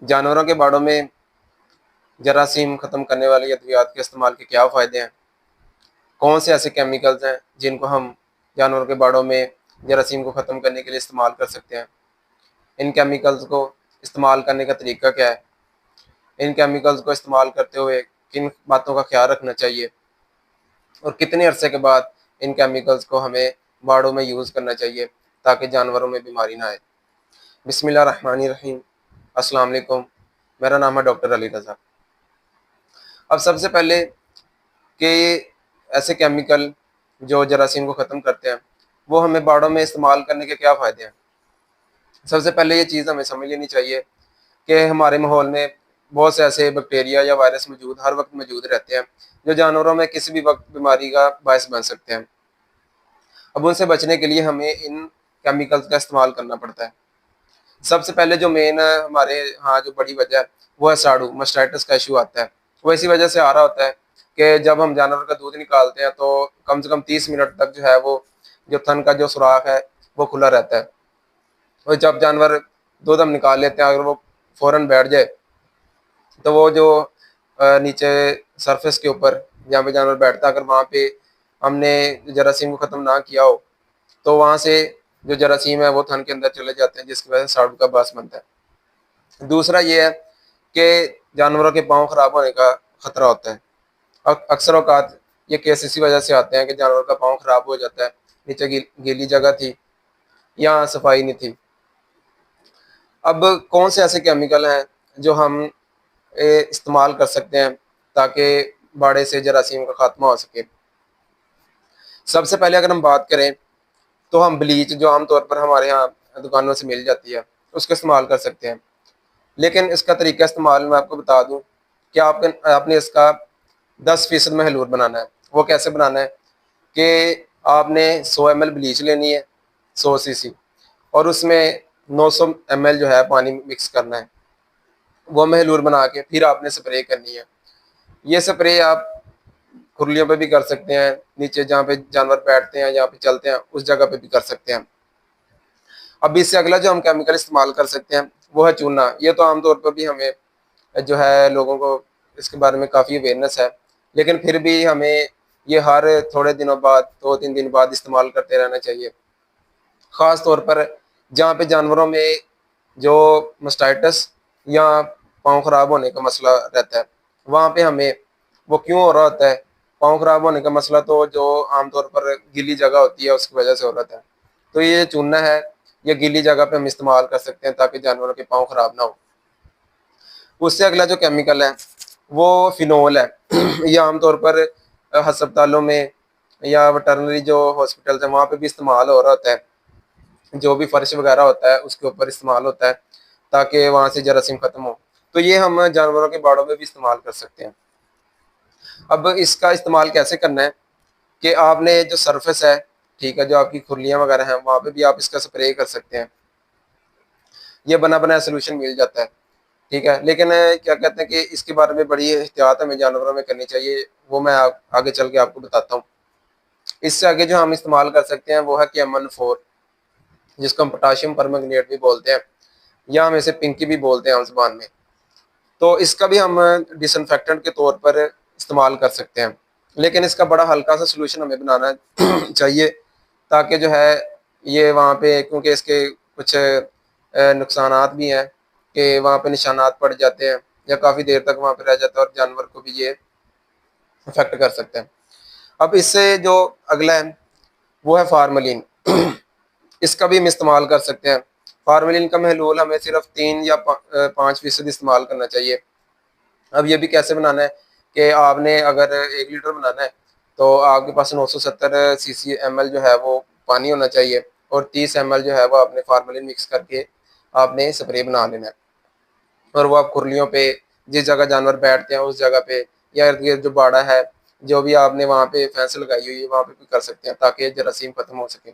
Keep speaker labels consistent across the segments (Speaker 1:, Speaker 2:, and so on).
Speaker 1: जानवरों के बाड़ों में जरासीम ख़त्म करने वाले अद्वियात के इस्तेमाल के क्या फ़ायदे हैं? कौन से ऐसे केमिकल्स हैं जिनको हम जानवरों के बाड़ों में जरासीम को ख़त्म करने के लिए इस्तेमाल कर सकते हैं? इन केमिकल्स को इस्तेमाल करने का तरीका क्या है? इन केमिकल्स को इस्तेमाल करते हुए किन बातों का ख़्याल रखना चाहिए? और कितने अरसे के बाद इन केमिकल्स को हमें बाड़ों में यूज़ करना चाहिए ताकि जानवरों में बीमारी ना आए? बिस्मिल्लाहिर्रहमानिर्रहीम। अस्सलाम वालेकुम। मेरा नाम है डॉक्टर अली रज़ा। अब सबसे पहले कि ऐसे केमिकल जो जरासीम को ख़त्म करते हैं, वो हमें बाड़ों में इस्तेमाल करने के क्या फ़ायदे हैं? सबसे पहले ये चीज़ हमें समझ लेनी चाहिए कि हमारे माहौल में बहुत से ऐसे बैक्टीरिया या वायरस हर वक्त मौजूद रहते हैं, जो जानवरों में किसी भी वक्त बीमारी का बायस बन सकते हैं। अब उनसे बचने के लिए हमें इन केमिकल्स का इस्तेमाल करना पड़ता है। सबसे पहले जो मेन हमारे यहाँ जो बड़ी वजह है, वो है साड़ू, मास्टाइटिस का इश्यू आता है। वो इसी वजह से आ रहा होता है कि जब हम जानवर का दूध निकालते हैं, तो कम से कम 30 मिनट तक जो है वो जो थन का जो सुराख है, वो खुला रहता है। और जब जानवर दूध हम निकाल लेते हैं, अगर वो फ़ौरन बैठ जाए, तो वो जो नीचे सरफेस के ऊपर जहाँ पे जानवर बैठता है, अगर वहाँ पे हमने जरासीम को ख़त्म ना किया हो, तो वहाँ से जो जरासीम है वो थन के अंदर चले जाते हैं, जिसकी वजह से साड़ू का बास बनता है। दूसरा ये है कि जानवरों के पाँव खराब होने का खतरा होता है। अक्सर औकात ये केस इसी वजह से आते हैं कि जानवर का पाँव खराब हो जाता है, नीचे गीली जगह थी या सफाई नहीं थी। अब कौन से ऐसे केमिकल हैं जो हम इस्तेमाल कर सकते हैं ताकि बाड़े से जरासीम का खात्मा हो सके? सबसे पहले अगर हम बात करें, तो हम ब्लीच जो आमतौर पर हमारे यहाँ दुकानों से मिल जाती है, उसका इस्तेमाल कर सकते हैं। लेकिन इसका तरीका इस्तेमाल मैं आपको बता दूं कि आपने इसका 10% में हलूर बनाना है। वो कैसे बनाना है कि आपने 100 ml ब्लीच लेनी है, 100 सीसी, और उसमें 900 ml जो है पानी मिक्स करना है। वो में हलूर बना के फिर आपने स्प्रे करनी है। ये स्प्रे आप खुरलियों पे भी कर सकते हैं, नीचे जहाँ पे जानवर बैठते हैं, जहाँ पे चलते हैं, उस जगह पे भी कर सकते हैं। अब इससे अगला जो हम केमिकल इस्तेमाल कर सकते हैं, वो है चूना। ये तो आमतौर पर भी हमें जो है लोगों को इसके बारे में काफ़ी अवेयरनेस है, लेकिन फिर भी हमें ये हर थोड़े दिनों बाद, 2-3 दिन बाद इस्तेमाल करते रहना चाहिए। ख़ास तौर पर जहाँ पे जानवरों में जो मास्टाइटिस या पाँव खराब होने का मसला रहता है, वहाँ पे हमें वो क्यों हो रहा होता है? पाँव खराब होने का मसला तो जो आमतौर पर गीली जगह होती है, उसकी वजह से हो रहा है। तो ये चूना है, ये गीली जगह पे हम इस्तेमाल कर सकते हैं ताकि जानवरों के पाँव खराब ना हो। उससे अगला जो केमिकल है, वो फिनोल है। ये आमतौर पर अस्पतालों में या वेटरनरी जो हॉस्पिटल्स हैं, वहाँ पे भी इस्तेमाल हो रहा होता है। जो भी फर्श वगैरह होता है, उसके ऊपर इस्तेमाल होता है ताकि वहाँ से जरासीम ख़त्म हो। तो ये हम जानवरों के बाड़ों में भी इस्तेमाल कर सकते हैं। अब इसका इस्तेमाल कैसे करना है कि आपने जो सरफेस है, ठीक है, जो आपकी खुरलियाँ वगैरह हैं, वहाँ पे भी आप इसका स्प्रे कर सकते हैं। ये बना बनाया सोल्यूशन मिल जाता है, ठीक है। लेकिन क्या कहते हैं कि इसके बारे में बड़ी एहतियात हमें जानवरों में करनी चाहिए, वो मैं आगे चल के आपको बताता हूँ। इससे आगे जो हम इस्तेमाल कर सकते हैं, वो है KMN4, जिसको हम पोटाशियम परमैंगनेट भी बोलते हैं, या हम इसे पिंकी भी बोलते हैं आम ज़ुबान में। तो इसका भी हम डिसइंफेक्टेंट के तौर पर इस्तेमाल कर सकते हैं, लेकिन इसका बड़ा हल्का सा सोल्यूशन हमें बनाना चाहिए ताकि जो है ये वहाँ पे, क्योंकि इसके कुछ नुकसानात भी हैं कि वहाँ पे निशानात पड़ जाते हैं या काफ़ी देर तक वहाँ पे रह जाता है, और जानवर को भी ये अफेक्ट कर सकते हैं। अब इससे जो अगला है, वो है फार्मलिन। इसका भी हम इस्तेमाल कर सकते हैं। फार्मलिन का महलूल हमें सिर्फ 3 या 5% इस्तेमाल करना चाहिए। अब ये भी कैसे बनाना है कि आपने अगर 1 लीटर बनाना है, तो आपके पास 970 सीसी ml जो है वो पानी होना चाहिए, और 30 ml जो है वो आपने फार्मलिन मिक्स करके आपने स्प्रे बना लेना है। और वो आप खुरलियों पे, जिस जगह जानवर बैठते हैं उस जगह पे, या इर्द गिर्द जो बाड़ा है, जो भी आपने वहाँ पे फेंस लगाई हुई है, वहाँ पे भी कर सकते हैं ताकि जरासीम खत्म हो सके।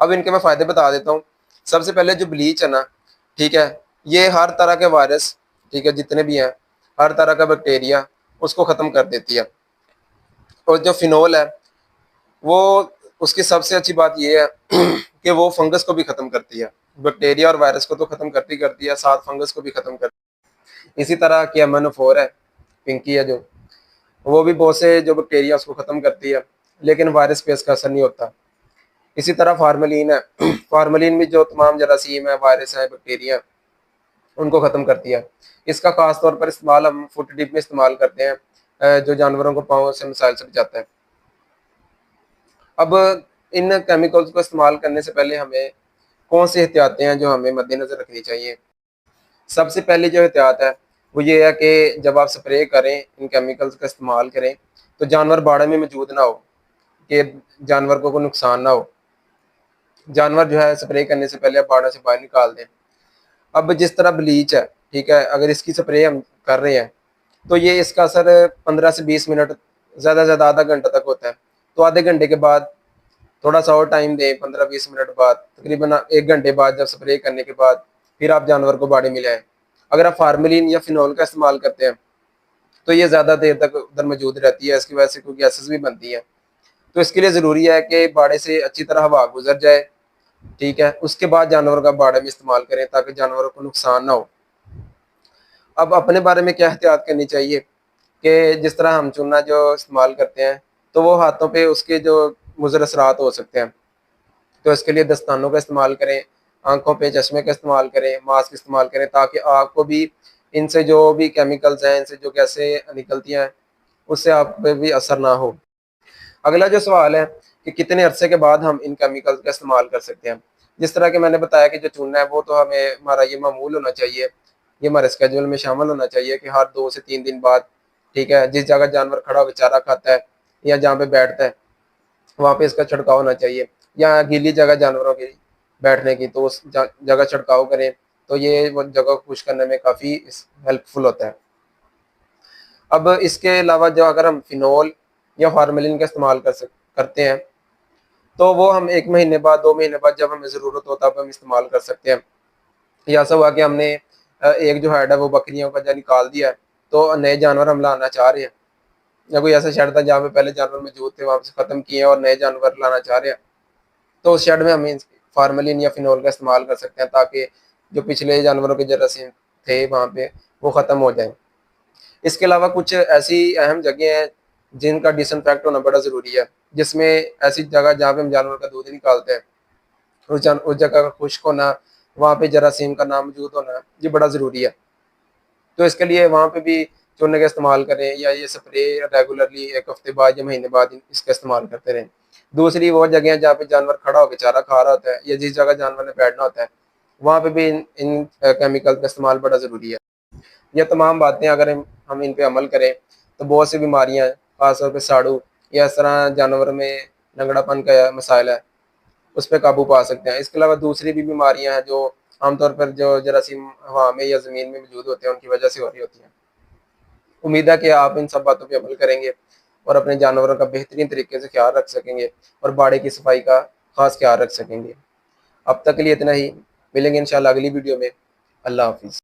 Speaker 1: अब इनके मैं फ़ायदे बता देता हूँ। सबसे पहले जो ब्लीच है ना, ठीक है, ये हर तरह के वायरस, ठीक है, जितने भी हैं, हर तरह का बैक्टीरिया, उसको ख़त्म कर देती है। और जो फिनोल है, वो उसकी सबसे अच्छी बात ये है कि वो फंगस को भी ख़त्म करती है। बैक्टीरिया और वायरस को तो खत्म करती है, साथ फंगस को भी खत्म करती है। इसी तरह की MnO4 है, पिंकी है जो, वो भी बहुत से जो बैक्टीरिया उसको खत्म करती है, लेकिन वायरस पे इसका असर नहीं होता। इसी तरह फार्मेलिन है, फार्मेलिन भी जो तमाम जरासीम है, वायरस है, बैक्टीरिया, उनको खत्म करती है। इसका खास तौर पर इस्तेमाल हम फुट डिप में इस्तेमाल करते हैं, जो जानवरों को पाँव से मिसाइल सट जाता है। अब इन केमिकल्स को इस्तेमाल करने से पहले हमें कौन सी एहतियातें हैं जो हमें मद्देनजर रखनी चाहिए। सबसे पहली जो एहतियात है वो ये है कि जब आप स्प्रे करें, इन केमिकल्स का इस्तेमाल करें, तो जानवर बाड़े में मौजूद ना हो, कि जानवर को कोई नुकसान ना हो। जानवर जो है स्प्रे करने से पहले आप बाड़ा से बाहर निकाल दें। अब जिस तरह ब्लीच है, ठीक है, अगर इसकी स्प्रे हम कर रहे हैं तो ये इसका असर 15 से 20 मिनट, ज़्यादा से ज़्यादा आधा घंटा तक होता है। तो आधे घंटे के बाद थोड़ा सा और टाइम दें, 15-20 मिनट बाद, तकरीबन 1 घंटे बाद जब स्प्रे करने के बाद फिर आप जानवर को बाड़े में लाएं। अगर आप फार्मेलिन या फिनॉल का इस्तेमाल करते हैं तो ये ज़्यादा देर तक उधर मौजूद रहती है, इसकी वजह से कोई गैसेस भी बनती हैं। तो इसके लिए ज़रूरी है कि बाड़े से अच्छी तरह हवा गुजर जाए, ठीक है, उसके बाद जानवर का बाड़े में इस्तेमाल करें ताकि जानवरों को नुकसान ना हो। अब अपने बारे में क्या एहतियात करनी चाहिए कि जिस तरह हम चूना जो इस्तेमाल करते हैं तो वो हाथों पे उसके जो मुज़र असरात हो सकते हैं, तो इसके लिए दस्तानों का इस्तेमाल करें, आंखों पे चश्मे का इस्तेमाल करें, मास्क इस्तेमाल करें, ताकि आपको भी इनसे जो भी केमिकल्स हैं, इनसे जो गैसें निकलती हैं, उससे आप पे भी असर ना हो। अगला जो सवाल है कि कितने अरसे के बाद हम इन केमिकल्स का इस्तेमाल कर सकते हैं। जिस तरह के मैंने बताया कि जो चूना है वो तो हमें, हमारा ये मामूल होना चाहिए, ये हमारे स्केड्यूल में शामिल होना चाहिए कि हर 2 से 3 दिन बाद, ठीक है, जिस जगह जानवर खड़ा होकर चारा खाता है या जहाँ पे बैठता है वहाँ पे इसका छिड़काव होना चाहिए, या गीली जगह जानवरों की बैठने की, तो उस जगह छिड़काव करें, तो ये वो जगह को खुश करने में काफ़ी हेल्पफुल होता है। अब इसके अलावा जो अगर हम फिनॉल या फार्मेलिन का इस्तेमाल करते हैं तो वो हम 1 महीने बाद, 2 महीने बाद जब हमें ज़रूरत हो तब हम इस्तेमाल कर सकते हैं। या ऐसा हुआ कि हमने एक जो हेड है वो बकरियों का जो निकाल दिया है, तो नए जानवर हम लाना चाह रहे हैं, या कोई ऐसा शेड था जहाँ पे पहले जानवर मौजूद थे, वहाँ से ख़त्म किए और नए जानवर लाना चाह रहे हैं, तो उस शेड में हम फार्मेलिन या फिनॉल का इस्तेमाल कर सकते हैं ताकि जो पिछले जानवरों के जरासीम थे वहाँ पे वो ख़त्म हो जाए। इसके अलावा कुछ ऐसी अहम जगह हैं जिनका डिसइंफेक्ट होना बड़ा ज़रूरी है, जिसमें ऐसी जगह जहाँ पे हम जानवर का दूध निकालते हैं, उस जगह का खुश्क होना, वहाँ पे जरासीम का ना मौजूद होना, ये बड़ा ज़रूरी है। तो इसके लिए वहाँ पे भी चूने का इस्तेमाल करें, या ये स्प्रे रेगुलरली 1 हफ्ते बाद या महीने बाद इसका इस्तेमाल करते रहें। दूसरी वो जगह जहाँ पे जानवर खड़ा होकर चारा खा रहा होता है या जिस जगह जानवर ने बैठना होता है, वहाँ पे भी इन केमिकल का इस्तेमाल बड़ा ज़रूरी है। ये तमाम बातें अगर हम इन पे अमल करें तो बहुत सी बीमारियाँ, ख़ासतौर पे साड़ू या इस तरह जानवर में लंगड़ापन का मसाइल है, उस पे काबू पा सकते हैं। इसके अलावा दूसरी भी बीमारियाँ हैं जो आमतौर पर जो जरासीम हवा में या ज़मीन में मौजूद होते हैं उनकी वजह से हो रही होती हैं। उम्मीद है कि आप इन सब बातों पे अमल करेंगे और अपने जानवरों का बेहतरीन तरीके से ख्याल रख सकेंगे और बाड़े की सफाई का खास ख्याल रख सकेंगे। अब तक के लिए इतना ही, मिलेंगे इंशाल्लाह अगली वीडियो में। अल्लाह हाफिज़।